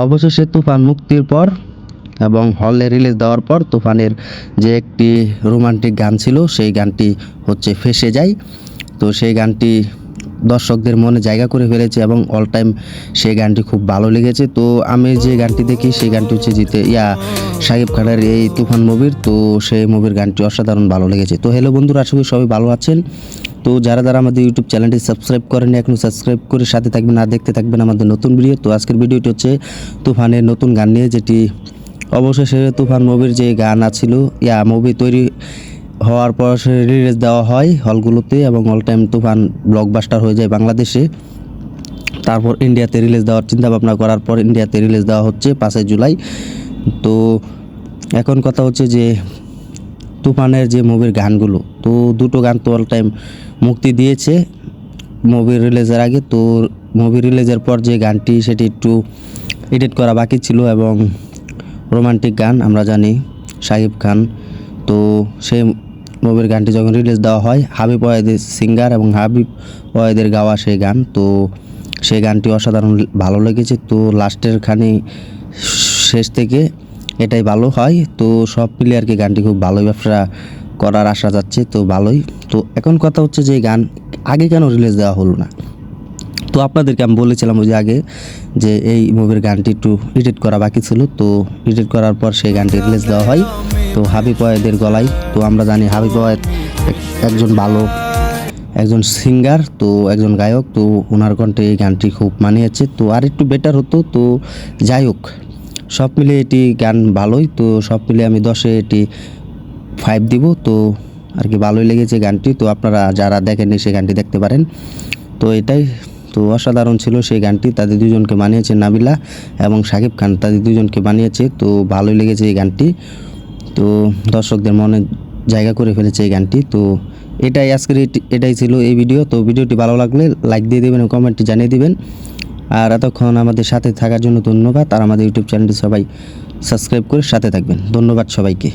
অবশেষে তুফান মুক্তির পর এবং হলে রিলিজ দেওয়ার পর তুফানের যে একটি রোমান্টিক গান ছিল সেই গানটি হচ্ছে ফেঁসে যায়। তো সেই গানটি দর্শকদের মনে জায়গা করে ফেলেছে এবং অল টাইম সেই গানটি খুব ভালো লেগেছে। তো আমি যে গানটি দেখি সেই গানটি হচ্ছে শাকিব খানের এই তুফান মুভির। তো সেই মুভির গানটি অসাধারণ ভালো লেগেছে। তো হ্যালো বন্ধুরা, আশা করি সবাই ভালো আছেন। তো যারা আমাদের ইউটিউব চ্যানেলটি সাবস্ক্রাইব করেনি এখনও সাবস্ক্রাইব করে সাথে থাকবেন আর দেখতে থাকবেন আমাদের নতুন ভিডিও। তো আজকের ভিডিওটি হচ্ছে তুফানের নতুন গান নিয়ে, যেটি অবশেষে তুফান মুভির যে গান আছিল মুভি তৈরি হওয়ার পর রিলিজ দেওয়া হয় হলগুলোতে এবং অল টাইম তুফান ব্লকবাস্টার হয়ে যায় বাংলাদেশে। তারপর ইন্ডিয়াতে রিলিজ দেওয়ার চিন্তাভাবনা করার পর ইন্ডিয়াতে রিলিজ দেওয়া হচ্ছে 5 জুলাই। তো এখন কথা হচ্ছে যে তুফানের যে মুভির গানগুলো, তো দুটো গান তো অল টাইম মুক্তি দিয়েছে মুভি রিলিজের আগে। তো মুভি রিলিজের পর যে গানটি সেটি একটু এডিট করা বাকি ছিল এবং রোমান্টিক গান আমরা জানি শাকিব খান। তো সেই মুভির গানটি যখন রিলিজ দেওয়া হয়, হাবিব ওয়াহিদের সিঙ্গার এবং হাবিব ওয়াহিদের গাওয়া সেই গান, তো সেই গানটি অসাধারণ ভালো লেগেছে। তো লাস্টের খানি শেষ থেকে এটাই ভালো হয়। তো সব মিলিয়ে আর কি গানটি খুব ভালোই ব্যবসা করার আশা যাচ্ছে। তো ভালোই। তো এখন কথা হচ্ছে যে গান আগে কেন রিলিজ দেওয়া হলো না। তো আপনাদেরকে আমি বলেছিলাম ওই যে আগে যে এই মুভির গানটি একটু এডিট করা বাকি ছিল। তো এডিট করার পর সেই গানটি রিলিজ দেওয়া হয় তো হাবিব ওয়াহিদের গলায়। তো আমরা জানি হাবিব ওয়াহিদ একজন সিঙ্গার, তো একজন গায়ক। তো ওনার কণ্ঠে এই গানটি খুব মানিয়েছে। তো আর একটু বেটার হতো। তো যাই হোক, সব মিলে এটি গান ভালোই। তো সব মিলে আমি 10-এ এটি 5 দিব। তো আর কি ভালোই লেগেছে গানটি। তো আপনারা যারা দেখেননি সেই গানটি দেখতে পারেন। তো এটাই। তো অসাধারণ ছিল সেই গানটি। তাদের দুজনকে বানিয়েছে নাবিলা এবং শাকিব খান, তাদের দুজনকে বানিয়েছে। তো ভালোই লেগেছে এই গানটি। তো দর্শকদের মনে জায়গা করে ফেলেছে এই গানটি। তো এটাই ছিল এই ভিডিও। তো ভিডিওটি ভালো লাগলে লাইক দিয়ে দেবেন এবং কমেন্টে জানিয়ে দিবেন। আর এতক্ষণ আমাদের সাথে থাকার জন্য ধন্যবাদ। আর আমাদের ইউটিউব চ্যানেলটি সবাই সাবস্ক্রাইব করে সাথে থাকবেন। ধন্যবাদ সবাইকে।